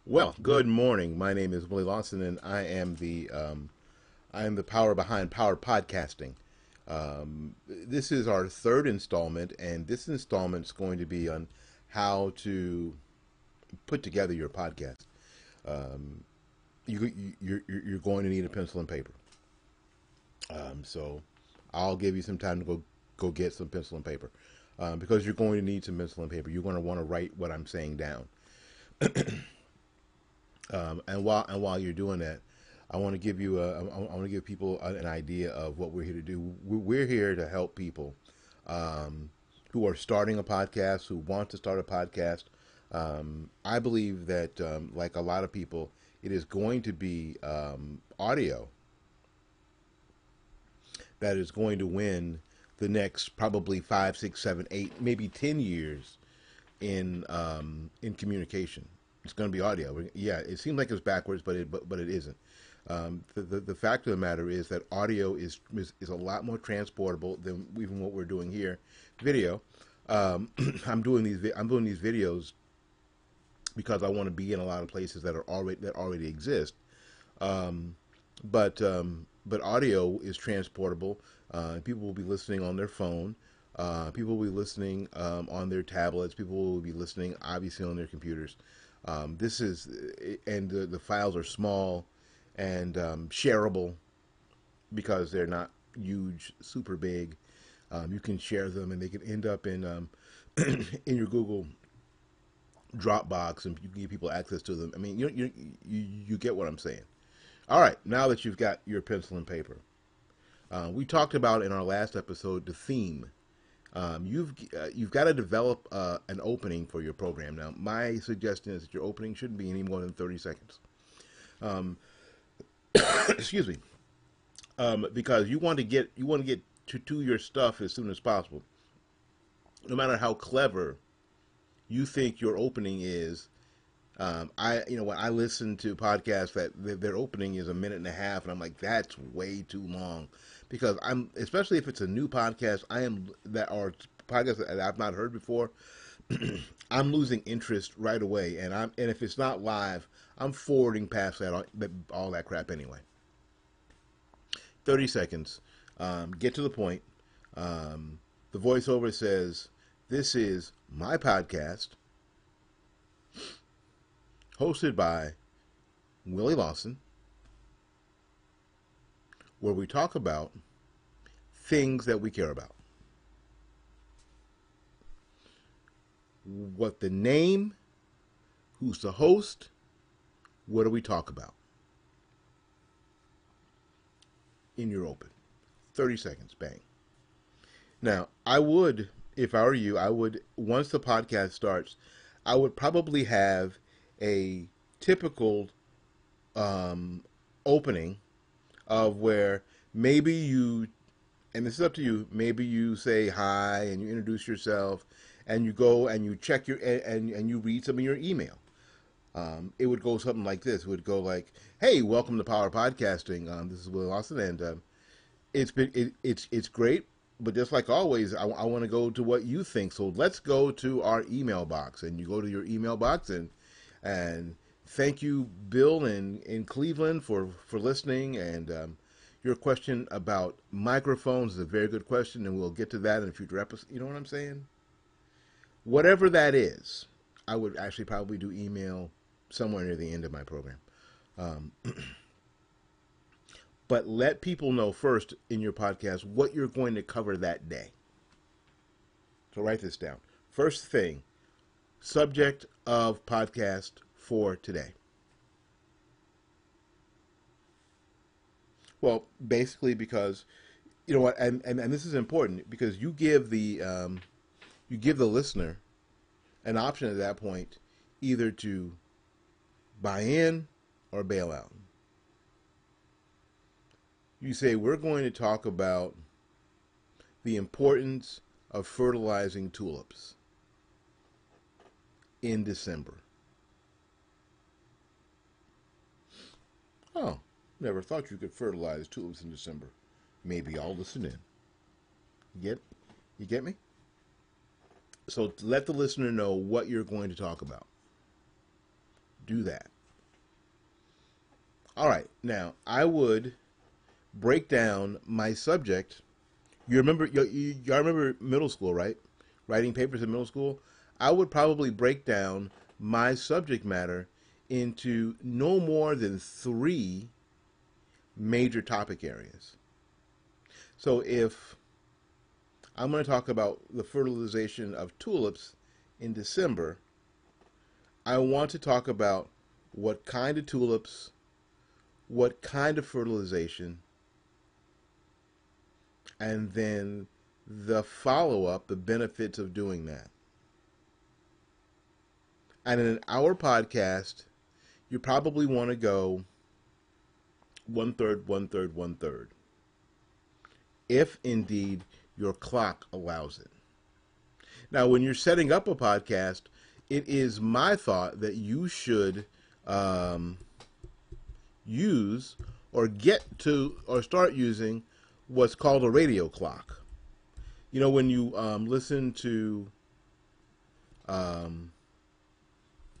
Well, good morning. My name is Willie Lawson, and I am the power behind Power Podcasting. This is our third installment, and this installment is going to be on how to put together your podcast. Um, you're going to need a pencil and paper. So I'll give you some time to go get some pencil and paper, because you're going to need some pencil and paper. You're going to want to write what I'm saying down. And while you're doing that, I want to give people an idea of what we're here to do. We're here to help people um, who are starting a podcast, who want to start a podcast. I believe that, like a lot of people, it is going to be audio that is going to win the next probably 5, 6, 7, 8, maybe 10 years in communication. It's going to be audio. Yeah, it seems like it's backwards, but it isn't. The fact of the matter is that audio is a lot more transportable than even what we're doing here. Video. I'm doing these videos because I want to be in a lot of places that already exist. Um, but audio is transportable. People will be listening on their phone. People will be listening on their tablets. People will be listening, obviously, on their computers. This is, and the files are small and shareable because they're not huge, super big. You can share them, and they can end up in in your Google Dropbox, and you can give people access to them. I mean, you get what I'm saying. All right, now that you've got your pencil and paper, we talked about in our last episode the theme. You've got to develop an opening for your program. Now, my suggestion is that your opening shouldn't be any more than 30 seconds. Um, excuse me, because you want to get to your stuff as soon as possible. No matter how clever you think your opening is, when I listen to podcasts that their opening is a minute and a half, and I'm like, that's way too long, because I'm, especially if it's a new podcast, I am that or podcasts that I've not heard before, I'm losing interest right away, and if it's not live, I'm forwarding past all that crap anyway. 30 seconds, get to the point. The voiceover says, "This is my podcast, hosted by Willie Lawson, where we talk about things that we care about." What the name, who's the host, what do we talk about in your open? 30 seconds, bang. Now, if I were you, once the podcast starts, I would probably have a typical um, opening of where maybe you, and this is up to you, maybe you say hi and you introduce yourself and you go and you check and you read some of your email. It would go something like this. It would go like, "Hey, welcome to Power Podcasting. This is Will Austin, and it's great. But just like always, I want to go to what you think. So let's go to our email box." And you go to your email box, and thank you, Bill in Cleveland, for listening. And your question about microphones is a very good question, and we'll get to that in a future episode. You know what I'm saying? Whatever that is, I would actually probably do email somewhere near the end of my program. Um, but let people know first in your podcast what you're going to cover that day. So write this down. First thing, subject of podcast for today. Well, basically because you know what, and this is important because you give the listener an option at that point, either to buy in or bail out. You say we're going to talk about the importance of fertilizing tulips in December. Oh, never thought you could fertilize tulips in December. Maybe I'll listen in. You get you get me? So let the listener know what you're going to talk about. do that. All right, now I would break down my subject. You remember, y'all remember middle school, right? Writing papers in middle school. I would probably break down my subject matter into no more than three major topic areas. So if I'm going to talk about the fertilization of tulips in December, I want to talk about what kind of tulips, what kind of fertilization, and then the follow up, the benefits of doing that. And in an hour podcast, you probably want to go one third, one third, one third, if indeed your clock allows it. Now, when you're setting up a podcast, it is my thought that you should use or get to or start using what's called a radio clock. You know, when you listen to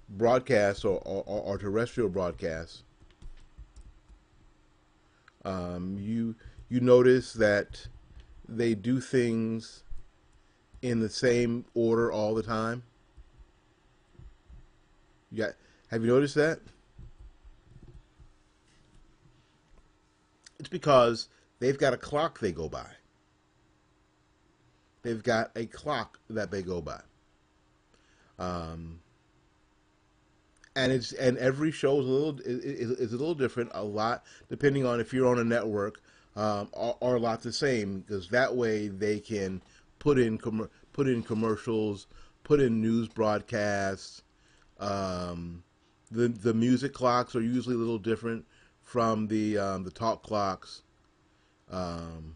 broadcasts or terrestrial broadcasts, you notice that they do things in the same order all the time. Have you noticed that? It's because they've got a clock they go by. They've got a clock that they go by. And every show is a little different, a lot depending on if you're on a network, or a lot the same, because that way they can put in commercials, put in news broadcasts. The music clocks are usually a little different from the talk clocks, and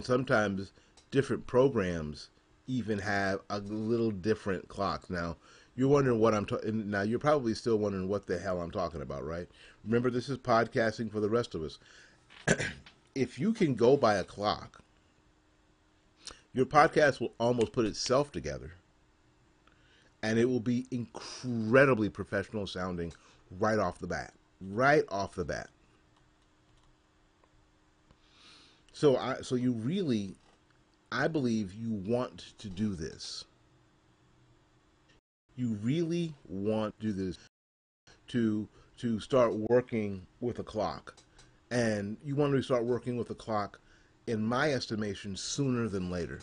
sometimes different programs even have a little different clocks. Now, you're wondering what I'm talking. Now, you're probably still wondering what the hell I'm talking about, right? Remember, this is podcasting for the rest of us. If you can go by a clock, your podcast will almost put itself together, and it will be incredibly professional sounding right off the bat. Right off the bat. So you really, I believe you want to do this. You really want to do this to start working with a clock. And you want to start working with a clock, in my estimation, sooner than later.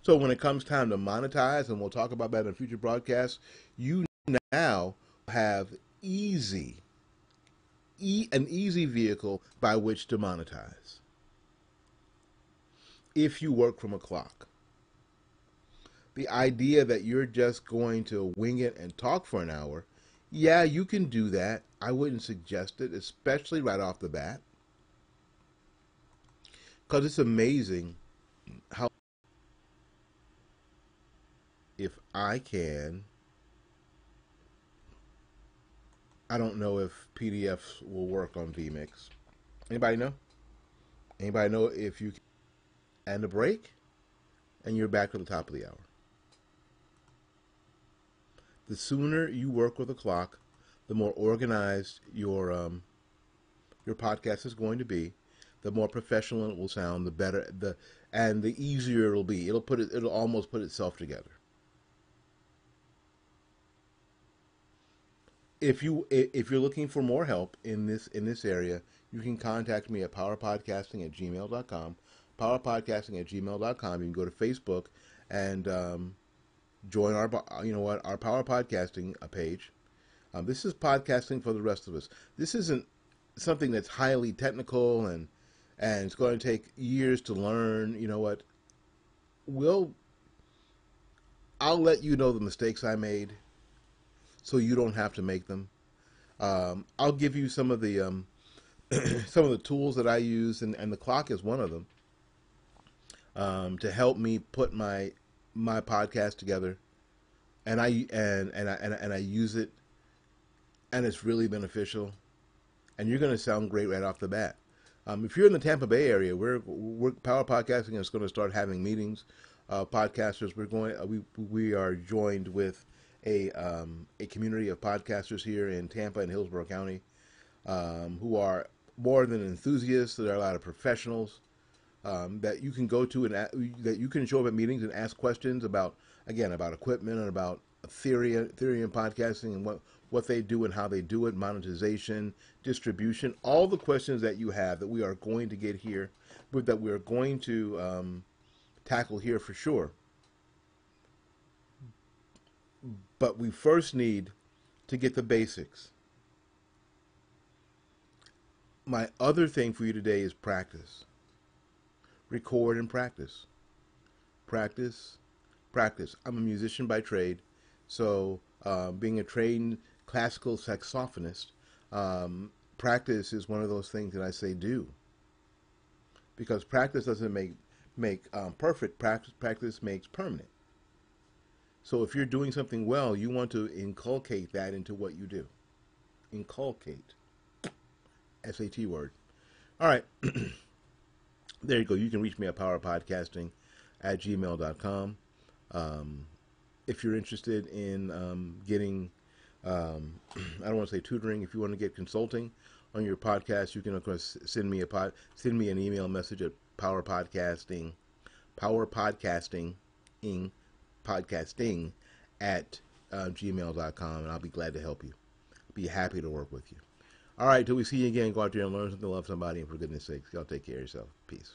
So when it comes time to monetize, and we'll talk about that in future broadcasts, you now have an easy vehicle by which to monetize if you work from a clock. The idea that you're just going to wing it and talk for an hour, yeah, you can do that. I wouldn't suggest it, especially right off the bat, because it's amazing how, if I can, I don't know if PDFs will work on vMix. Anybody know? Anybody know if you can? And a break, and you're back to the top of the hour. The sooner you work with a clock, the more organized your podcast is going to be. The more professional it will sound, the better and the easier it'll be. It'll almost put itself together. If you're looking for more help in this area, you can contact me at powerpodcasting@gmail.com. Powerpodcasting@gmail.com. You can go to Facebook and join our Power Podcasting page. This is podcasting for the rest of us. This isn't something that's highly technical and it's going to take years to learn. You know what? I'll let you know the mistakes I made, so you don't have to make them. I'll give you some of the some of the tools that I use, and the clock is one of them, to help me put my podcast together, and I use it, and it's really beneficial, and you're going to sound great right off the bat. If you're in the Tampa Bay area, we're Power Podcasting is going to start having meetings. Podcasters, we are joined with a community of podcasters here in Tampa and Hillsborough County, who are more than enthusiasts. There are a lot of professionals that you can go to and that you can show up at meetings and ask questions about, again, about equipment and about theory in podcasting and what they do and how they do it, monetization, distribution, all the questions that you have that we are going to get here, that we are going to tackle here for sure. But we first need to get the basics. My other thing for you today is practice. Record and practice. Practice, practice. I'm a musician by trade, so being a trained classical saxophonist, practice is one of those things that I say do. Because practice doesn't make perfect. Practice makes permanent. So if you're doing something well, you want to inculcate that into what you do. Inculcate. SAT word. All right. There you go. You can reach me at powerpodcasting@gmail.com. If you're interested in getting, I don't want to say tutoring. If you want to get consulting on your podcast, you can of course send me an email message at podcasting at gmail.com, and I'll be glad to help you. Be happy to work with you. All right, till we see you again, go out there and learn something, love somebody, and for goodness sakes, y'all take care of yourself. Peace.